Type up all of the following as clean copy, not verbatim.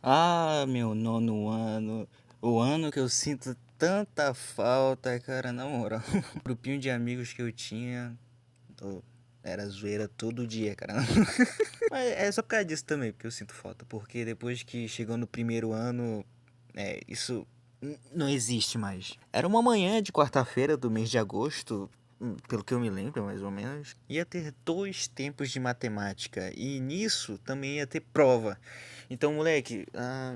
Ah, meu nono ano. O ano que eu sinto tanta falta, cara, na moral. O grupinho de amigos que eu tinha, ô, era zoeira todo dia, cara. Mas é só por causa disso também, porque eu sinto falta. Porque depois que chegou no primeiro ano, isso não existe mais. Era uma manhã de quarta-feira do mês de agosto, pelo que eu me lembro, mais ou menos. Ia ter 2 tempos de matemática. E nisso também ia ter prova. Então, moleque,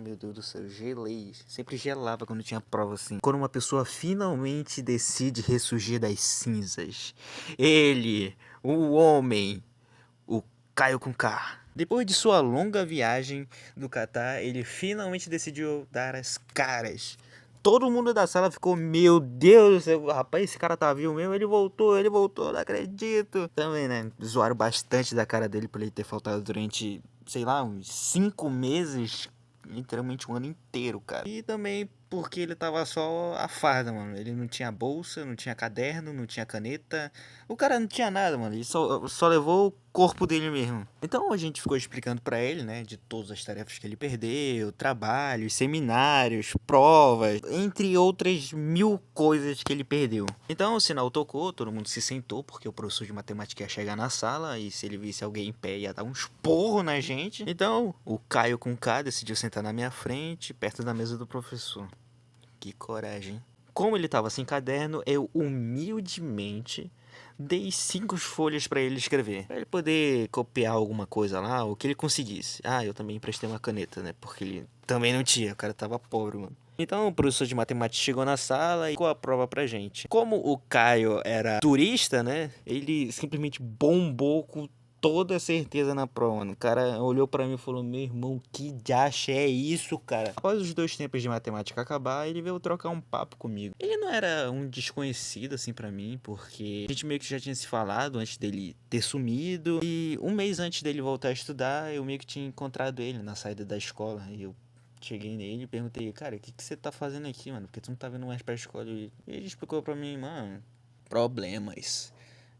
meu Deus do céu, gelei. Sempre gelava quando tinha prova assim. Quando uma pessoa finalmente decide ressurgir das cinzas. Ele, o homem, o Caio com K. Depois de sua longa viagem do Catar, ele finalmente decidiu dar as caras. Todo mundo da sala ficou, meu Deus do céu, rapaz, esse cara tá vivo mesmo, ele voltou, não acredito. Também, né, zoaram bastante da cara dele por ele ter faltado durante, sei lá, uns 5 meses, literalmente um ano inteiro, cara. E também porque ele tava só a farda, mano. Ele não tinha bolsa, não tinha caderno, não tinha caneta. O cara não tinha nada, mano. Ele só levou o corpo dele mesmo. Então a gente ficou explicando pra ele, né, de todas as tarefas que ele perdeu, trabalhos, seminários, provas, entre outras mil coisas que ele perdeu. Então o sinal tocou, todo mundo se sentou, porque o professor de matemática ia chegar na sala e se ele visse alguém em pé ia dar um esporro na gente. Então o Caio com K decidiu sentar na minha frente, perto da mesa do professor. Que coragem. Como ele tava sem caderno, eu humildemente dei 5 folhas pra ele escrever. Pra ele poder copiar alguma coisa lá, o que ele conseguisse. Ah, eu também emprestei uma caneta, né? Porque ele também não tinha, o cara tava pobre, mano. Então o professor de matemática chegou na sala e ficou a prova pra gente. Como o Caio era turista, né? Ele simplesmente bombou com toda certeza na prova, mano. O cara olhou pra mim e falou: Meu irmão, que diacho é isso, cara? Após os 2 tempos de matemática acabar, ele veio trocar um papo comigo. Ele não era um desconhecido assim pra mim, porque a gente meio que já tinha se falado antes dele ter sumido. E um mês antes dele voltar a estudar, eu meio que tinha encontrado ele na saída da escola. E eu cheguei nele e perguntei: Cara, o que você tá fazendo aqui, mano? Porque tu não tá vindo mais pra escola? E ele explicou pra mim: Mano, problemas.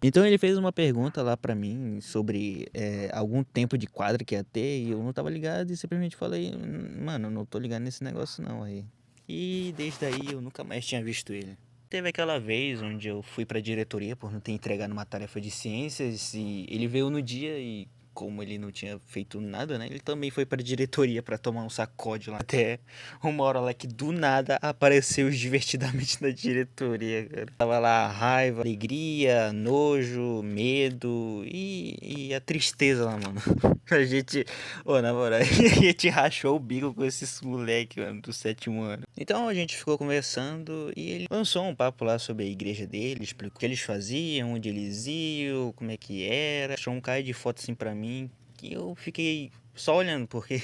Então ele fez uma pergunta lá pra mim sobre algum tempo de quadra que ia ter e eu não tava ligado e simplesmente falei, mano, não tô ligado nesse negócio não aí. E desde aí eu nunca mais tinha visto ele. Teve aquela vez onde eu fui pra diretoria por não ter entregado uma tarefa de ciências e ele veio no dia e como ele não tinha feito nada, né? Ele também foi pra diretoria pra tomar um sacode lá. Até uma hora lá que do nada apareceu divertidamente na diretoria, cara. Tava lá raiva, alegria, nojo, medo e a tristeza lá, mano. A gente, na moral, a gente rachou o bico com esses moleque, mano, do 7º ano. Então a gente ficou conversando e ele lançou um papo lá sobre a igreja dele, explicou o que eles faziam, onde eles iam, como é que era. Achou um cara de foto assim pra mim que eu fiquei só olhando, porque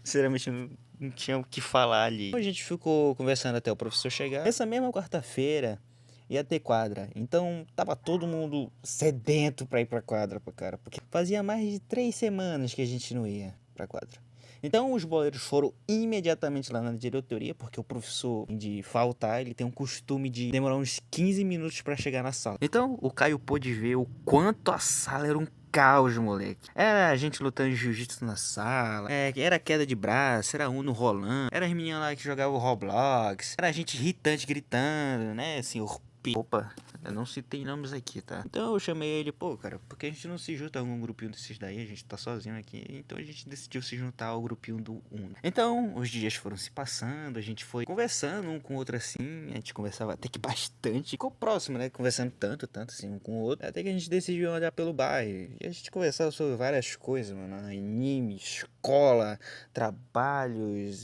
sinceramente não tinha o que falar ali. A gente ficou conversando até o professor chegar. Essa mesma quarta-feira ia ter quadra. Então tava todo mundo sedento pra ir pra quadra, cara. Porque fazia mais de 3 semanas que a gente não ia pra quadra. Então os boleiros foram imediatamente lá na diretoria, porque o professor de faltar, ele tem um costume de demorar uns 15 minutos pra chegar na sala. Então o Caio pôde ver o quanto a sala era um caos, moleque. Era a gente lutando jiu-jitsu na sala, era queda de braço, era Uno rolando, era as meninas lá que jogavam Roblox, era a gente irritante gritando, né, senhor Opa, eu não citei nomes aqui, tá? Então eu chamei ele, pô, cara, porque a gente não se junta a algum grupinho desses daí, a gente tá sozinho aqui, então a gente decidiu se juntar ao grupinho do Uno. Então os dias foram se passando, a gente foi conversando um com o outro assim, a gente conversava até que bastante, ficou próximo, né? Conversando tanto assim um com o outro, até que a gente decidiu olhar pelo bairro e a gente conversava sobre várias coisas, mano, anime, escola, trabalhos,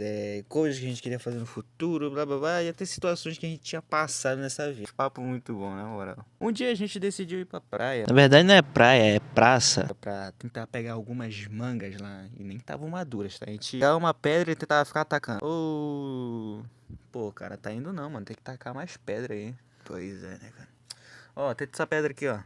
coisas que a gente queria fazer no futuro, blá blá blá, e até situações que a gente tinha passado nessa vida. Papo muito bom, na moral. Um dia a gente decidiu ir pra praia. Na verdade não é praia, é praça. Pra tentar pegar algumas mangas lá. E nem estavam maduras, tá? A gente pegava uma pedra e tentava ficar atacando. Pô, cara, tá indo não, mano. Tem que tacar mais pedra aí. Pois é, né, cara? Ó, tenta essa pedra aqui, ó.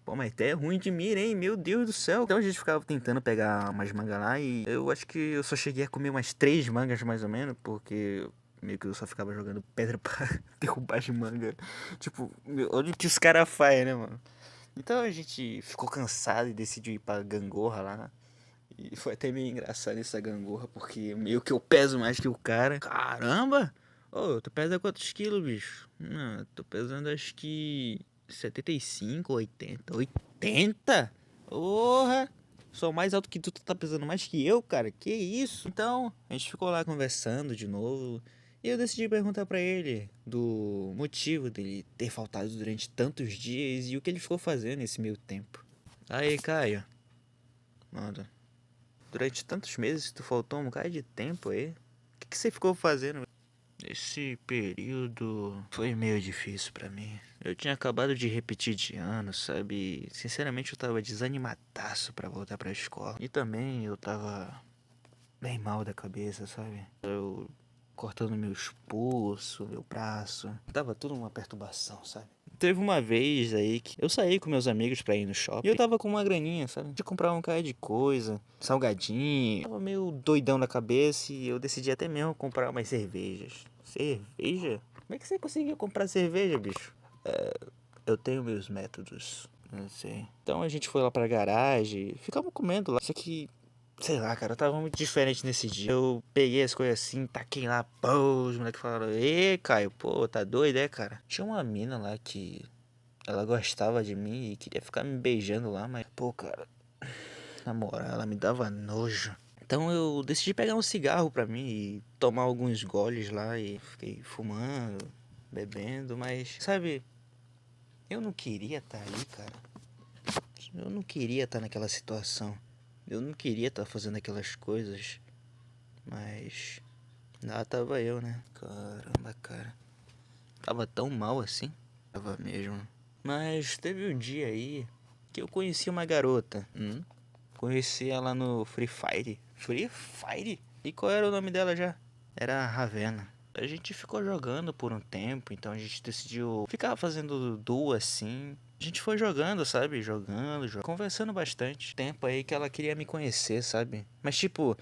Pô, mas até é ruim de mira, hein? Meu Deus do céu. Então a gente ficava tentando pegar umas mangas lá e eu acho que eu só cheguei a comer umas 3 mangas mais ou menos, porque meio que eu só ficava jogando pedra pra derrubar as mangas. Tipo, olha o que os caras fazem, né, mano? Então a gente ficou cansado e decidiu ir pra gangorra lá. E foi até meio engraçado essa gangorra, porque meio que eu peso mais que o cara. Caramba! Ô, tu pesa quantos quilos, bicho? Não, tô pesando acho que 75, 80. 80? Porra! Sou mais alto que tu tá pesando mais que eu, cara. Que isso? Então, a gente ficou lá conversando de novo. E eu decidi perguntar pra ele do motivo dele ter faltado durante tantos dias e o que ele ficou fazendo nesse meio tempo. Aí, Caio, manda. Durante tantos meses tu faltou um bocado de tempo aí. O que você ficou fazendo? Esse período foi meio difícil pra mim. Eu tinha acabado de repetir de ano, sabe? Sinceramente eu tava desanimadaço pra voltar pra escola. E também eu tava bem mal da cabeça, sabe? Eu cortando meus pulsos, meu braço. Tava tudo uma perturbação, sabe? Teve uma vez aí que eu saí com meus amigos pra ir no shopping. E eu tava com uma graninha, sabe? De comprar um cara de coisa, salgadinho. Tava meio doidão na cabeça e eu decidi até mesmo comprar umas cervejas. Cerveja? Como é que você conseguiu comprar cerveja, bicho? Eu tenho meus métodos. Não sei. Então a gente foi lá pra garagem, ficamos comendo lá. Só que, sei lá, cara, eu tava muito diferente nesse dia. Eu peguei as coisas assim, taquei lá, pô, os moleques falaram, ê, Caio, pô, tá doido, é, cara? Tinha uma mina lá que ela gostava de mim e queria ficar me beijando lá, mas, pô, cara, na moral, ela me dava nojo. Então eu decidi pegar um cigarro pra mim e tomar alguns goles lá e fiquei fumando, bebendo, mas, sabe, eu não queria estar ali, cara. Eu não queria estar naquela situação. Eu não queria estar fazendo aquelas coisas. Mas lá tava eu, né? Caramba, cara. Tava tão mal assim. Tava mesmo. Mas teve um dia aí que eu conheci uma garota. Conheci ela no Free Fire. Free Fire? E qual era o nome dela já? Era a Ravena. A gente ficou jogando por um tempo, então a gente decidiu ficar fazendo duo assim. A gente foi jogando, sabe? Conversando bastante. Tempo aí que ela queria me conhecer, sabe? Mas tipo,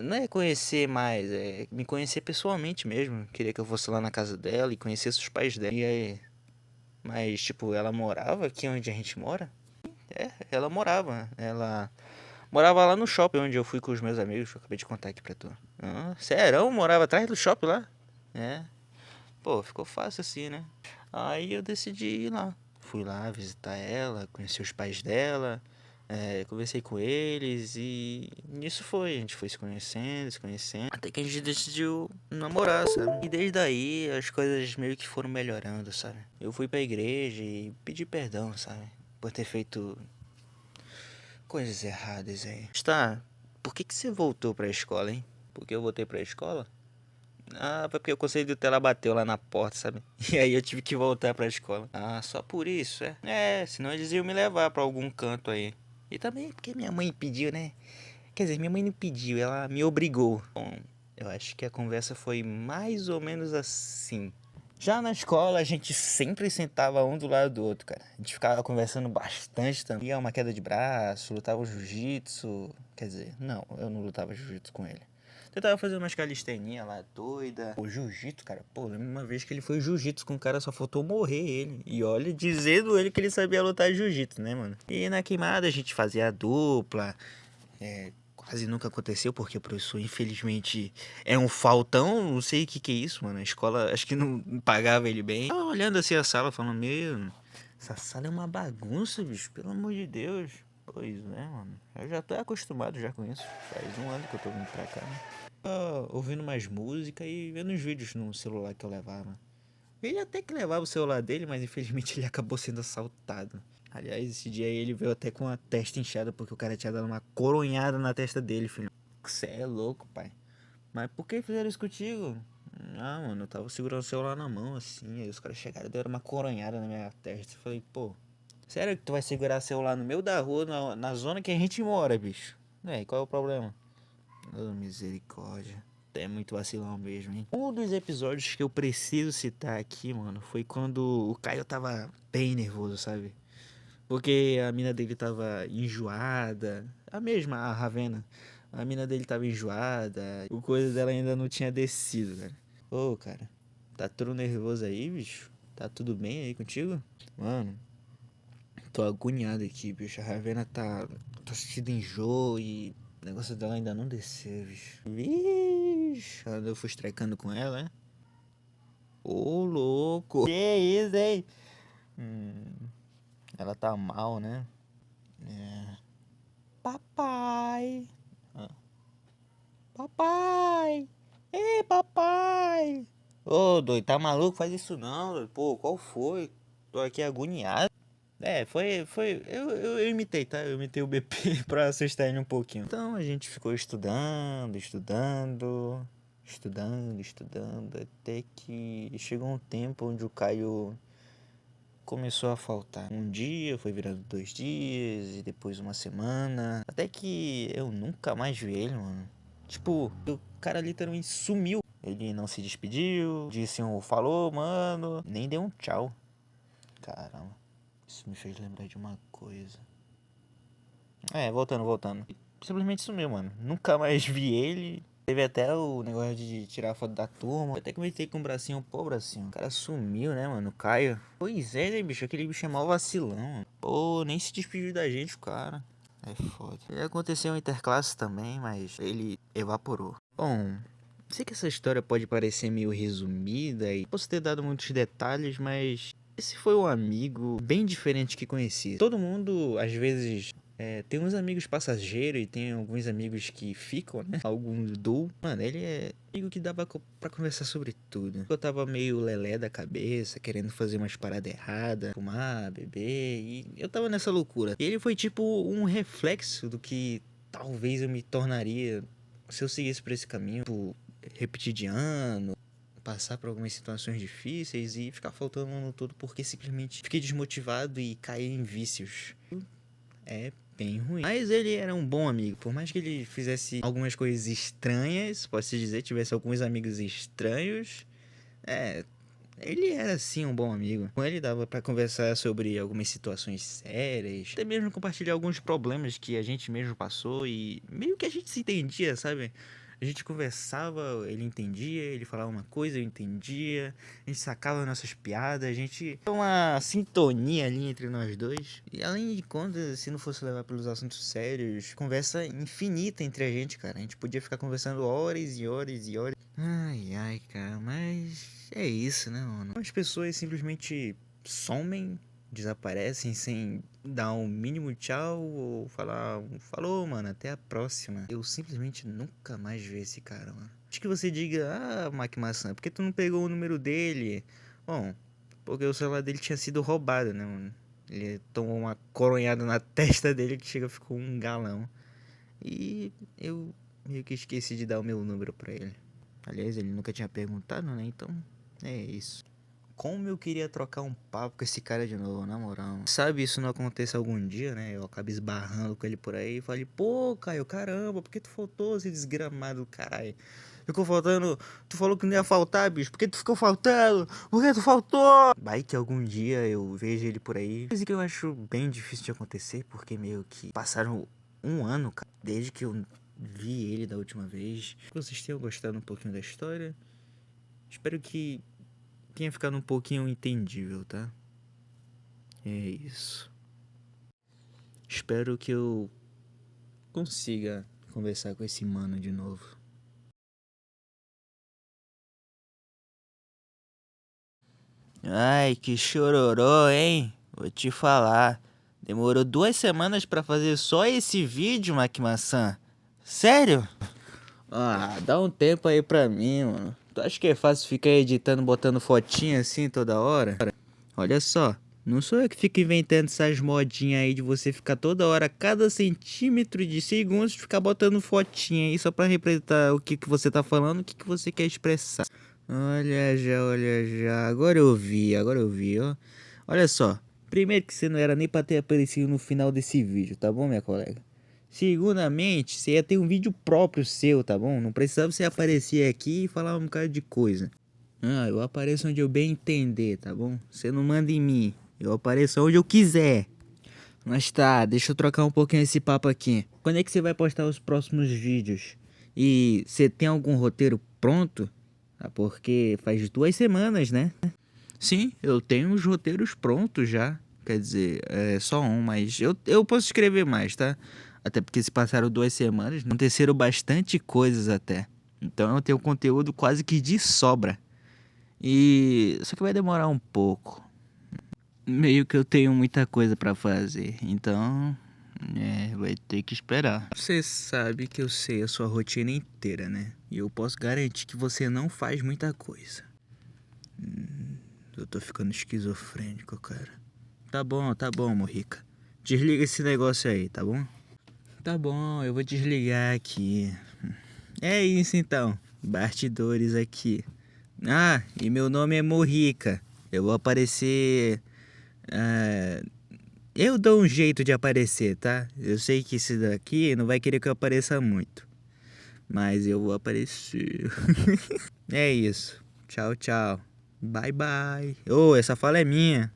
não é conhecer mais, é me conhecer pessoalmente mesmo. Queria que eu fosse lá na casa dela e conhecesse os pais dela. E aí, mas tipo, ela morava aqui onde a gente mora? É, ela morava. Ela morava lá no shopping onde eu fui com os meus amigos, que eu acabei de contar aqui pra tu. Ah, sério? Morava atrás do shopping lá? É. Pô, ficou fácil assim, né? Aí eu decidi ir lá. Fui lá visitar ela, conheci os pais dela, conversei com eles e nisso foi. A gente foi se conhecendo, até que a gente decidiu namorar, sabe? E desde aí as coisas meio que foram melhorando, sabe? Eu fui pra igreja e pedi perdão, sabe? Por ter feito coisas erradas aí. Está, por que você voltou pra escola, hein? Porque eu voltei pra escola? Ah, foi porque o conselho tutelar bateu lá na porta, sabe? E aí eu tive que voltar pra escola. Ah, só por isso, é? É, senão eles iam me levar pra algum canto aí. E também porque minha mãe pediu, né? Quer dizer, minha mãe não pediu, ela me obrigou. Bom, eu acho que a conversa foi mais ou menos assim. Já na escola, a gente sempre sentava um do lado do outro, cara. A gente ficava conversando bastante também. Ia uma queda de braço, lutava jiu-jitsu. Quer dizer, não, eu não lutava jiu-jitsu com ele. Tentava fazer umas calistenia lá, doida. O jiu-jitsu, cara, pô, lembro uma vez que ele foi jiu-jitsu com o cara, só faltou morrer ele. E olha, dizendo ele que ele sabia lutar jiu-jitsu, né, mano? E na queimada a gente fazia a dupla. Quase nunca aconteceu, porque o professor, infelizmente, é um faltão. Não sei o que que é isso, mano. A escola, acho que não pagava ele bem. Tava olhando assim a sala, falando, meu, essa sala é uma bagunça, bicho, pelo amor de Deus. Pois é, mano. Eu já tô acostumado já com isso. Faz um ano que eu tô vindo pra cá, né? Ouvindo mais música e vendo os vídeos no celular que eu levava. Ele até que levava o celular dele, mas infelizmente ele acabou sendo assaltado. Aliás, esse dia aí ele veio até com a testa inchada porque o cara tinha dado uma coronhada na testa dele, filho. Você é louco, pai. Mas por que fizeram isso contigo? Ah, mano, eu tava segurando o celular na mão assim, aí os caras chegaram e deram uma coronhada na minha testa. Eu falei, pô, sério que tu vai segurar o celular no meio da rua, na zona que a gente mora, bicho? É, e qual é o problema? Oh, misericórdia. É muito vacilão mesmo, hein? Um dos episódios que eu preciso citar aqui, mano, foi quando o Caio tava bem nervoso, sabe? Porque a mina dele tava enjoada. A mesma, a Ravena. A mina dele tava enjoada. O coisa dela ainda não tinha descido, cara. Ô, cara. Tá tudo nervoso aí, bicho? Tá tudo bem aí contigo? Mano, Tô agoniado aqui, bicho. A Ravena tá sentindo enjoo e o negócio dela ainda não desceu, bicho. Vixe, eu fui estrecando com ela, né? Ô, louco. Que isso, hein? Ela tá mal, né? É. Papai. Ah. Papai. Ei, papai. Ô, doido, tá maluco? Faz isso não, doido. Pô, qual foi? Tô aqui agoniado. É, foi. Eu imitei, tá? Eu imitei o BP pra assustar ele um pouquinho. Então a gente ficou estudando, até que chegou um tempo onde o Caio começou a faltar. Um dia, foi virando 2 dias, e depois uma semana. Até que eu nunca mais vi ele, mano. Tipo, o cara literalmente sumiu. Ele não se despediu, disse um falou, mano, nem deu um tchau. Caramba, isso me fez lembrar de uma coisa. Voltando. Simplesmente sumiu, mano. Nunca mais vi ele. Teve até o negócio de tirar foto da turma. Eu até comentei com o Bracinho, pô, Bracinho. O cara sumiu, né, mano? O Caio. Pois é, né, bicho? Aquele bicho é mó vacilão, mano. Pô, nem se despediu da gente, o cara. É foda. E aconteceu um interclasse também, mas ele evaporou. Bom, sei que essa história pode parecer meio resumida e posso ter dado muitos detalhes, mas esse foi um amigo bem diferente que conheci. Todo mundo, às vezes, tem uns amigos passageiros e tem alguns amigos que ficam, né? Alguns do. Mano, ele é amigo que dava pra conversar sobre tudo. Eu tava meio lelé da cabeça, querendo fazer umas paradas erradas, fumar, beber, e eu tava nessa loucura. E ele foi tipo um reflexo do que talvez eu me tornaria se eu seguisse por esse caminho, tipo, repetir de ano, passar por algumas situações difíceis e ficar faltando no todo porque simplesmente fiquei desmotivado e caí em vícios. É bem ruim. Mas ele era um bom amigo. Por mais que ele fizesse algumas coisas estranhas, posso dizer, tivesse alguns amigos estranhos, ele era sim um bom amigo. Com ele dava pra conversar sobre algumas situações sérias, até mesmo compartilhar alguns problemas que a gente mesmo passou e meio que a gente se entendia, sabe? A gente conversava, ele entendia, ele falava uma coisa, eu entendia, a gente sacava nossas piadas, a gente tinha uma sintonia ali entre nós dois. E além de contas, se não fosse levar pelos assuntos sérios, conversa infinita entre a gente, cara. A gente podia ficar conversando horas e horas e horas. Ai, cara, mas é isso, né, mano? As pessoas simplesmente somem, desaparecem sem dar um mínimo tchau ou falar um falou, mano, até a próxima. Eu simplesmente nunca mais vi esse cara, mano. Acho que você diga, Mac Maçã, por que tu não pegou o número dele? Bom, porque o celular dele tinha sido roubado, né, mano? Ele tomou uma coronhada na testa dele que chega ficou um galão. E eu meio que esqueci de dar o meu número pra ele. Aliás, ele nunca tinha perguntado, né? Então, é isso. Como eu queria trocar um papo com esse cara de novo, na moral. Sabe, isso não aconteça algum dia, né? Eu acabo esbarrando com ele por aí e falei, pô, Caio, caramba, por que tu faltou, esse desgramado, caralho? Ficou faltando. Tu falou que não ia faltar, bicho. Por que tu ficou faltando? Por que tu faltou? Vai que algum dia eu vejo ele por aí. Coisa que eu acho bem difícil de acontecer, porque meio que passaram um ano, cara, desde que eu vi ele da última vez. Vocês tenham gostado um pouquinho da história. Espero que tenha ficado um pouquinho entendível, tá? É isso. Espero que eu consiga conversar com esse mano de novo. Ai, que chororô, hein? Vou te falar. Demorou 2 semanas pra fazer só esse vídeo, Mac Maçã. Sério? Dá um tempo aí pra mim, mano. Tu acha que é fácil ficar editando, botando fotinha assim toda hora? Olha só, não sou eu que fico inventando essas modinhas aí de você ficar toda hora, cada centímetro de segundos, ficar botando fotinha aí só pra representar o que você tá falando, o que você quer expressar. Olha já, agora eu vi, ó. Olha só, primeiro que você não era nem pra ter aparecido no final desse vídeo, tá bom, minha colega? Segundamente, você ia ter um vídeo próprio seu, tá bom? Não precisava você aparecer aqui e falar um bocado de coisa. Eu apareço onde eu bem entender, tá bom? Você não manda em mim, eu apareço onde eu quiser. Mas tá, deixa eu trocar um pouquinho esse papo aqui. Quando é que você vai postar os próximos vídeos? E você tem algum roteiro pronto? Porque faz 2 semanas, né? Sim, eu tenho os roteiros prontos já. Quer dizer, é só um, mas eu posso escrever mais, tá? Até porque se passaram 2 semanas, aconteceram bastante coisas até. Então eu tenho conteúdo quase que de sobra. E só que vai demorar um pouco. Meio que eu tenho muita coisa pra fazer, então vai ter que esperar. Você sabe que eu sei a sua rotina inteira, né? E eu posso garantir que você não faz muita coisa. Eu tô ficando esquizofrênico, cara. Tá bom, Morrica. Desliga esse negócio aí, tá bom? Tá bom, eu vou desligar aqui. É isso então, bastidores aqui. Ah, e meu nome é Morrica. Eu vou aparecer. ah, Eu dou um jeito de aparecer, tá? Eu sei que esse daqui não vai querer que eu apareça muito. Mas eu vou aparecer. É isso. Tchau, tchau. Bye, bye. Ô, essa fala é minha.